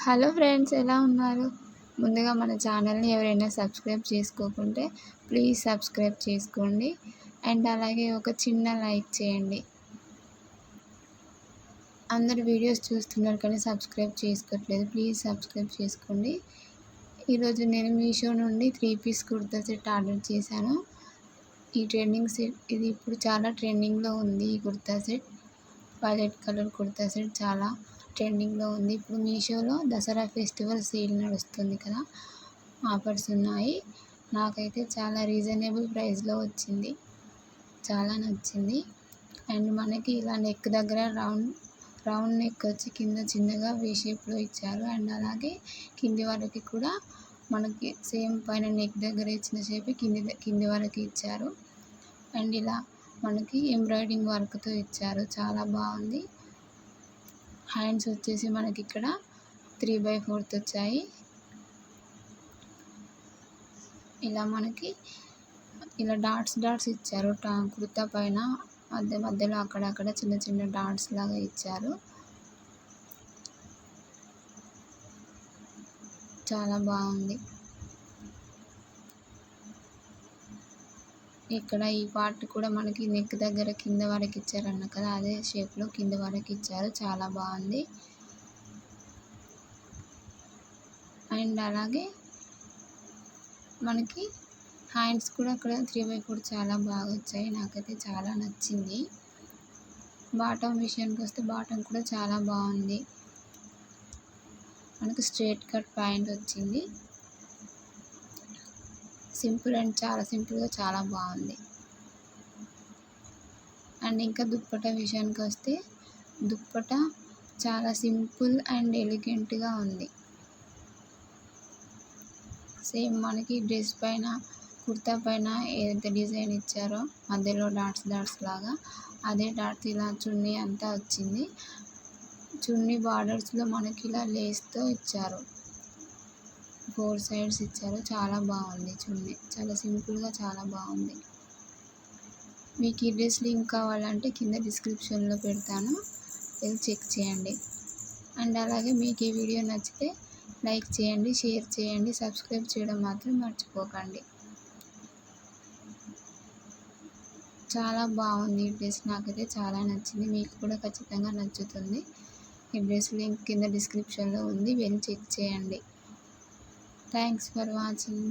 Hello friends, ఎలా ఉన్నారు? ముందుగా మన ఛానల్ని ఎవరైనా సబ్స్క్రైబ్ చేసుకోకుంటే ప్లీజ్ సబ్స్క్రైబ్ చేసుకోండి. అండ్ అలాగే ఒక చిన్న లైక్ చేయండి. అందరు వీడియోస్ చూస్తున్నారు కానీ సబ్స్క్రైబ్ చేసుకోవట్లేదు. ప్లీజ్ సబ్స్క్రైబ్ చేసుకోండి. ఈరోజు నేను మీషో నుండి 3 పీస్ కుర్తా సెట్ ఆర్డర్ చేశాను. ఈ ట్రెండింగ్ సెట్ ఇది ఇప్పుడు చాలా ట్రెండింగ్లో ఉంది. ఈ kurta set violet colour kurta set చాలా ట్రెండింగ్లో ఉంది. ఇప్పుడు మీషోలో దసరా ఫెస్టివల్ సేల్ నడుస్తుంది కదా, ఆఫర్స్ ఉన్నాయి. నాకైతే చాలా రీజనబుల్ ప్రైస్లో వచ్చింది, చాలా నచ్చింది. అండ్ మనకి ఇలా నెక్ దగ్గర రౌండ్ నెక్ వచ్చి కింద చిన్నగా వీ షేప్లో ఇచ్చారు. అండ్ అలాగే కింది వరకు కూడా మనకి సేమ్ పైన నెక్ దగ్గర ఇచ్చిన షేప్ కింది వరకు ఇచ్చారు. అండ్ ఇలా మనకి ఎంబ్రాయిడింగ్ వర్క్తో ఇచ్చారు, చాలా బాగుంది. హ్యాండ్స్ వచ్చేసి మనకి ఇక్కడ 3/4 వచ్చాయి. ఇలా మనకి ఇలా డాట్స్ ఇచ్చారు. కుర్తా పైన మధ్యలో అక్కడక్కడ చిన్న చిన్న డాట్స్ లాగా ఇచ్చారు, చాలా బాగుంది. ఇక్కడ ఈ పార్ట్ కూడా మనకి నెక్ దగ్గర కింద వరకు ఇచ్చారన్న కదా, అదే షేప్లో కింద వరకు ఇచ్చారు, చాలా బాగుంది. అండ్ అలాగే మనకి హ్యాండ్స్ కూడా అక్కడ 3/4 చాలా బాగా వచ్చాయి, నాకైతే చాలా నచ్చింది. బాటమ్ విషయానికి వస్తే బాటమ్ కూడా చాలా బాగుంది. మనకు స్ట్రైట్ కట్ ప్యాంట్ వచ్చింది, సింపుల్ అండ్ చాలా సింపుల్గా చాలా బాగుంది. అండ్ ఇంకా దుప్పటా విషయానికి వస్తే దుప్పటా చాలా సింపుల్ అండ్ ఎలిగెంట్గా ఉంది. సేమ్ మనకి డ్రెస్ పైన కుర్తా పైన ఏదైతే డిజైన్ ఇచ్చారో మధ్యలో డాట్స్ లాగా, అదే డాట్స్ ఇలా చున్నీ అంతా వచ్చింది. చున్నీ బార్డర్స్లో మనకి ఇలా లేస్తో ఇచ్చారు, 4 సైడ్స్ ఇచ్చారు, చాలా బాగుంది. చున్నీ చాలా సింపుల్గా చాలా బాగుంది. మీకు ఈ డ్రెస్ లింక్ కావాలంటే కింద డిస్క్రిప్షన్లో పెడతాను, వెళ్ళి చెక్ చేయండి. అండ్ అలాగే మీకు ఈ వీడియో నచ్చితే లైక్ చేయండి, షేర్ చేయండి, సబ్స్క్రైబ్ చేయడం మాత్రం మర్చిపోకండి. చాలా బాగుంది ఈ డ్రెస్, నాకైతే చాలా నచ్చింది. మీకు కూడా ఖచ్చితంగా నచ్చుతుంది. ఈ డ్రెస్ లింక్ కింద డిస్క్రిప్షన్లో ఉంది, వెళ్ళి చెక్ చేయండి. Thanks for watching.